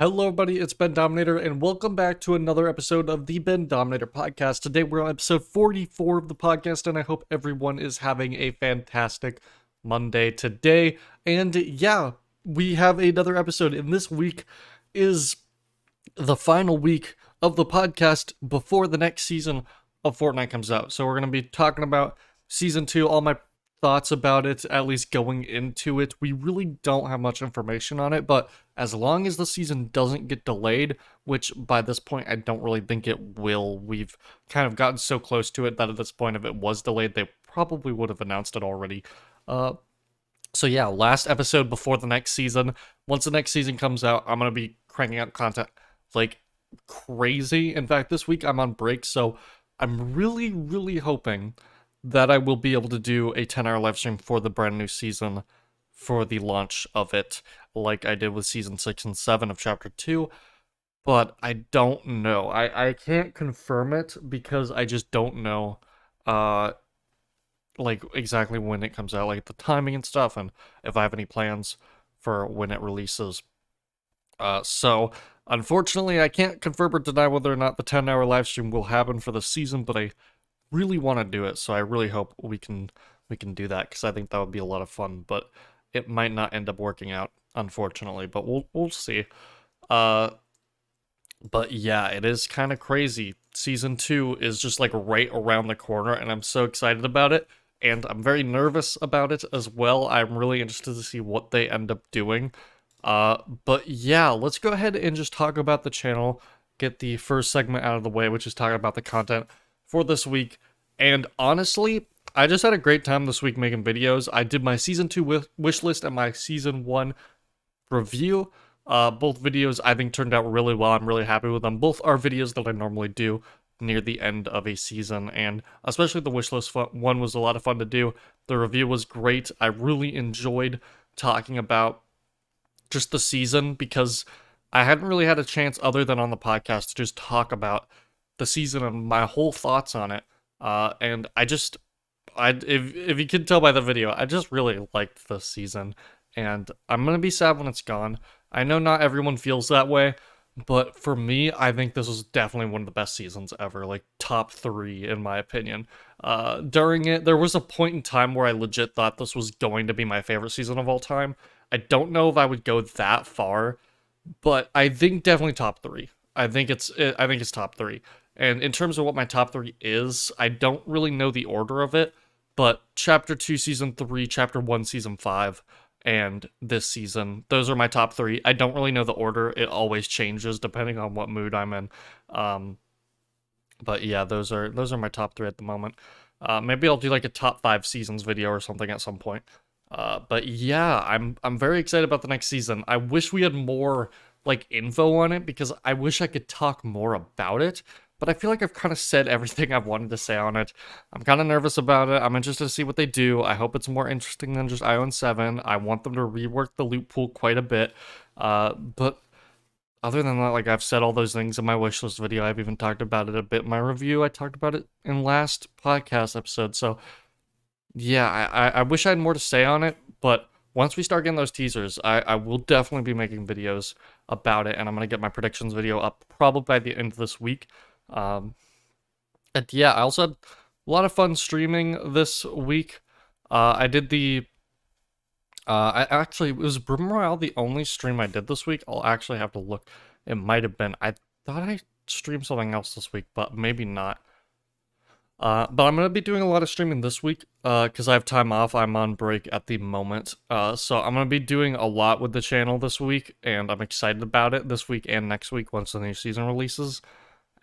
Hello, everybody. It's Bendominator, and welcome back to another episode of the Bendominator podcast. Today, we're on episode 44 of the podcast, and I hope everyone is having a fantastic Monday today. And yeah, we have another episode, and this week is the final week of the podcast before the next season of Fortnite comes out. So, we're going to be talking about season 2, all my thoughts about it, at least going into it. We really don't have much information on it, but as long as the season doesn't get delayed, which by this point I don't really think it will, we've kind of gotten so close to it that at this point, if it was delayed, they probably would have announced it already. So yeah, last episode before the next season. Once the next season comes out, I'm gonna be cranking out content like crazy. In fact, this week I'm on break, so I'm really hoping that I will be able to do a 10-hour live stream for the brand new season for the launch of it, like I did with season 6 and 7 of chapter 2, but I don't know. I can't confirm it because I just don't know like exactly when it comes out, like the timing and stuff, and if I have any plans for when it releases. So unfortunately I can't confirm or deny whether or not the 10-hour live stream will happen for the season, but I really want to do it, so I really hope we can do that, because I think that would be a lot of fun, but it might not end up working out, unfortunately, but we'll see. But yeah, it is kind of crazy. Season 2 is just like right around the corner, and I'm so excited about it, and I'm very nervous about it as well. I'm really interested to see what they end up doing. But yeah, let's go ahead and just talk about the channel, get the first segment out of the way, which is talking about the content for this week. And honestly, I just had a great time this week making videos. I did my season 2 wish list and my season 1 review. Both videos I think turned out really well. I'm really happy with them. Both are videos that I normally do near the end of a season, and especially the wish list one was a lot of fun to do. The review was great. I really enjoyed talking about just the season, because I hadn't really had a chance other than on the podcast to just talk about the season and my whole thoughts on it. And if you can tell by the video, I just really liked the season, and I'm gonna be sad when it's gone. I know not everyone feels that way, but for me, I think this was definitely one of the best seasons ever, like top 3 in my opinion. During it, there was a point in time where I legit thought this was going to be my favorite season of all time. I don't know if I would go that far, but I think definitely top 3. I think it's top 3. And in terms of what my top 3 is, I don't really know the order of it, but Chapter 2, Season 3, Chapter 1, Season 5, and this season, those are my top 3. I don't really know the order. It always changes depending on what mood I'm in. But yeah, those are my top 3 at the moment. Maybe I'll do like a top 5 seasons video or something at some point. But yeah, I'm very excited about the next season. I wish we had more like info on it, because I wish I could talk more about it, but I feel like I've kind of said everything I've wanted to say on it. I'm kind of nervous about it. I'm interested to see what they do. I hope it's more interesting than just Ion 7. I want them to rework the loot pool quite a bit. But other than that, like, I've said all those things in my wishlist video. I've even talked about it a bit in my review. I talked about it in last podcast episode. So yeah, I wish I had more to say on it, but once we start getting those teasers, I will definitely be making videos about it, and I'm going to get my predictions video up probably by the end of this week. And yeah, I also had a lot of fun streaming this week. I did the... it was Brim Royale the only stream I did this week. I'll actually have to look. It might have been. I thought I streamed something else this week, but maybe not. But I'm going to be doing a lot of streaming this week, because I have time off. I'm on break at the moment. So I'm going to be doing a lot with the channel this week, and I'm excited about it this week and next week once the new season releases.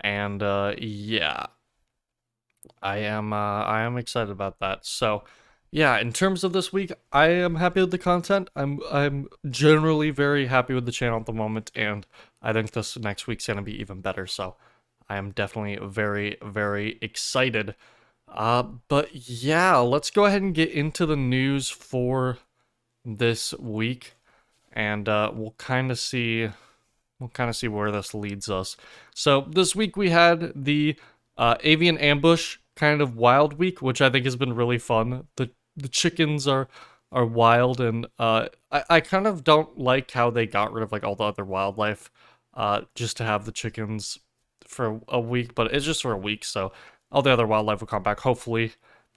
And, yeah, I am excited about that. So, yeah, in terms of this week, I am happy with the content. I'm generally very happy with the channel at the moment, and I think this next week's going to be even better. So I am definitely very excited. But yeah, let's go ahead and get into the news for this week, and we'll kind of see where this leads us. So this week we had the Avian Ambush kind of wild week, which I think has been really fun. The chickens are are wild, and I kind of don't like how they got rid of like all the other wildlife, just to have the chickens for a week. But it's just for a week, so all the other wildlife will come back. Hopefully,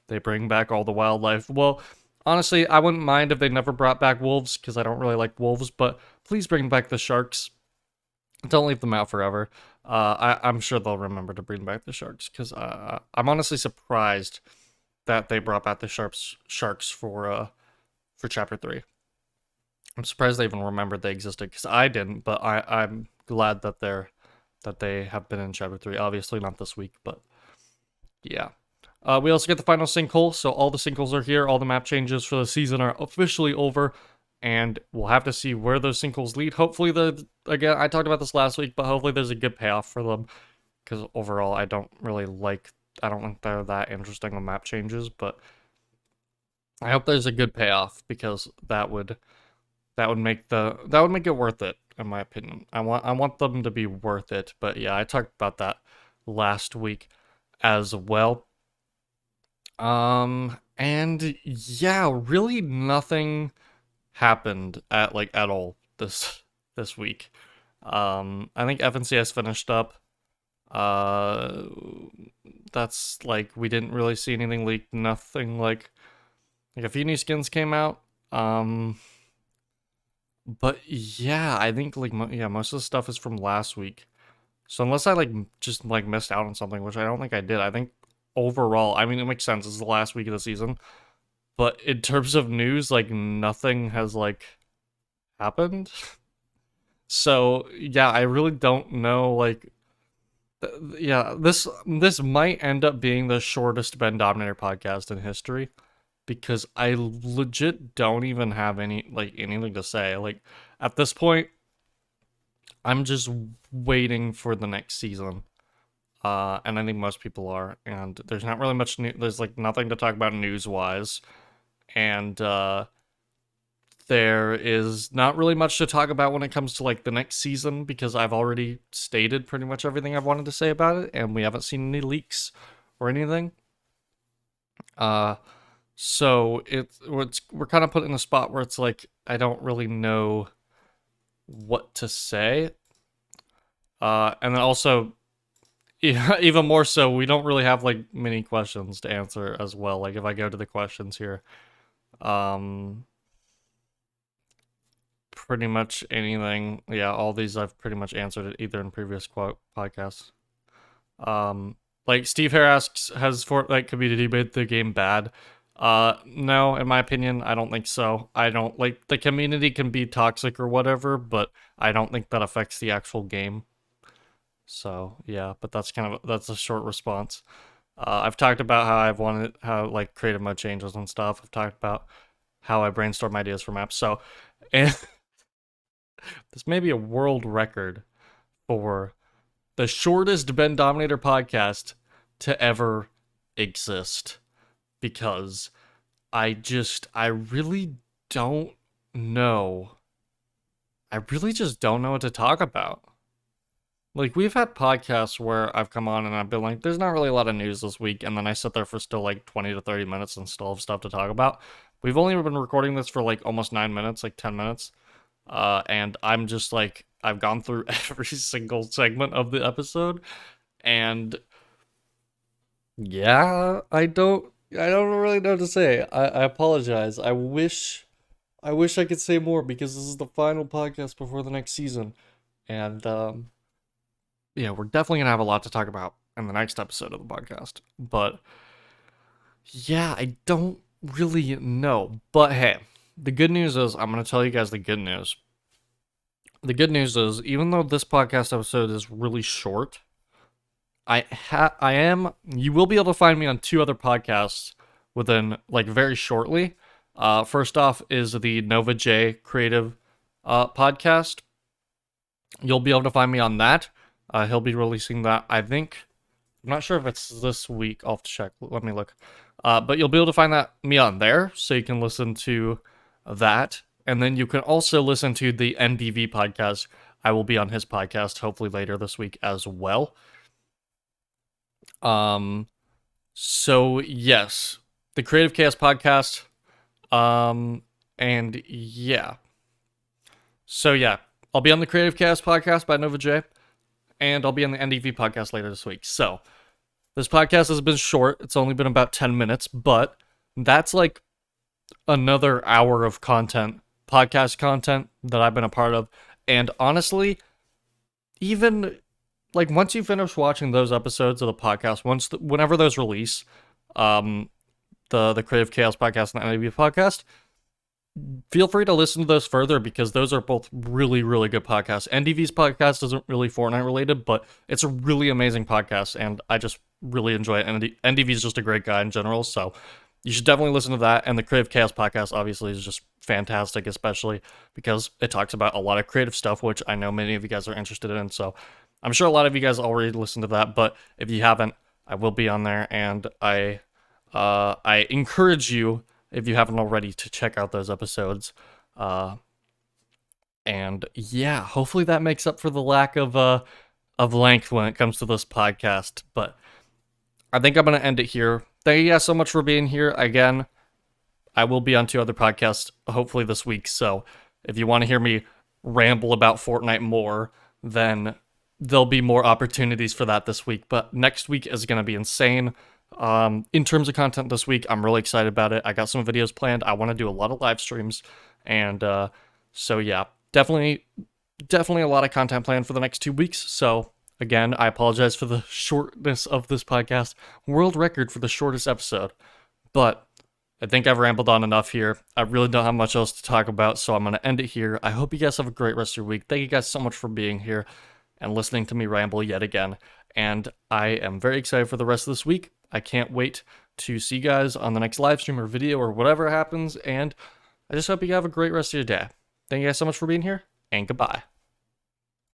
they bring back all the wildlife. Well, honestly, I wouldn't mind if they never brought back wolves because I don't really like wolves. But please bring back the sharks. Don't leave them out forever. I'm sure they'll remember to bring back the sharks because I'm honestly surprised that they brought back the sharks for chapter 3. I'm surprised they even remembered they existed because I didn't, but I'm glad that they have been in chapter 3. Obviously not this week, but yeah. We also get the final sinkhole, so all the sinkholes are here. All the map changes for the season are officially over, and we'll have to see where those sinkholes lead. Hopefully, again, I talked about this last week, but hopefully there's a good payoff for them, because overall, I don't think they're that interesting on map changes, but I hope there's a good payoff, because that would make it worth it, in my opinion. I want them to be worth it, but yeah, I talked about that last week as well. And yeah, really nothing happened at all this week. I think FNCS finished up. Uh, that's like we didn't really see anything leaked. Nothing like a few new skins came out. But yeah, I think most of the stuff is from last week. So unless I just missed out on something, which I don't think I did, I think overall, I mean, it makes sense. It's the last week of the season, but in terms of news, nothing has happened. So yeah, I really don't know. Yeah, this might end up being the shortest Bendominator podcast in history because I legit don't even have anything to say. At this point, I'm just waiting for the next season. And I think most people are. And there's not really much new. There's nothing to talk about news wise, and there is not really much to talk about when it comes to the next season because I've already stated pretty much everything I've wanted to say about it, and we haven't seen any leaks or anything. So we're kind of put in a spot where it's I don't really know what to say. And then also, yeah, even more so, we don't really have many questions to answer as well. If I go to the questions here, pretty much anything. Yeah, all these I've pretty much answered it either in previous podcasts. Steve Hare asks, has Fortnite community made the game bad? No, in my opinion, I don't think so. I don't the community can be toxic or whatever, but I don't think that affects the actual game. So yeah, but that's a short response. I've talked about how creative mode changes and stuff. I've talked about how I brainstorm ideas for maps. So, and this may be a world record for the shortest Bendominator podcast to ever exist because I really don't know. I really just don't know what to talk about. We've had podcasts where I've come on and I've been there's not really a lot of news this week, and then I sit there for still 20 to 30 minutes and still have stuff to talk about. We've only been recording this for almost 9 minutes, 10 minutes. And I'm just I've gone through every single segment of the episode, and yeah, I don't really know what to say. I apologize. I wish I could say more because this is the final podcast before the next season, and yeah, we're definitely gonna have a lot to talk about in the next episode of the podcast. But yeah, I don't really know. But hey, the good news is I'm gonna tell you guys the good news. The good news is, even though this podcast episode is really short, you will be able to find me on 2 other podcasts within very shortly. First off is the Nova J Creative podcast. You'll be able to find me on that. He'll be releasing that, I think. I'm not sure if it's this week. I'll have to check. Let me look. But you'll be able to find me on there, so you can listen to that. And then you can also listen to the NDV podcast. I will be on his podcast hopefully later this week as well. So yes, the Creative Chaos podcast. And yeah. So yeah, I'll be on the Creative Chaos podcast by Nova J, and I'll be on the NDV podcast later this week. So this podcast has been short. It's only been about 10 minutes, but that's like another hour of content, podcast content that I've been a part of. And honestly, even like once you finish watching those episodes of the podcast, whenever those release, the Creative Chaos podcast and the NAB podcast, feel free to listen to those further because those are both really, really good podcasts. NDV's podcast isn't really Fortnite related, but it's a really amazing podcast, and I just really enjoy it. And NDV's just a great guy in general, so you should definitely listen to that. And the Creative Chaos podcast obviously is just fantastic, especially because it talks about a lot of creative stuff, which I know many of you guys are interested in. So I'm sure a lot of you guys already listened to that, but if you haven't, I will be on there, and I encourage you, if you haven't already, to check out those episodes. And yeah, hopefully that makes up for the lack of length when it comes to this podcast. But I think I'm gonna end it here. Thank you guys so much for being here. Again, I will be on 2 other podcasts hopefully this week. So if you want to hear me ramble about Fortnite more, then there'll be more opportunities for that this week. But next week is gonna be insane. In terms of content this week, I'm really excited about it. I got some videos planned. I want to do a lot of live streams, and so yeah, definitely a lot of content planned for the next 2 weeks. So again, I apologize for the shortness of this podcast. World record for the shortest episode, but I think I've rambled on enough here. I really don't have much else to talk about, so I'm going to end it here. I hope you guys have a great rest of your week. Thank you guys so much for being here and listening to me ramble yet again, and I am very excited for the rest of this week. I can't wait to see you guys on the next live stream or video or whatever happens, and I just hope you have a great rest of your day. Thank you guys so much for being here, and goodbye.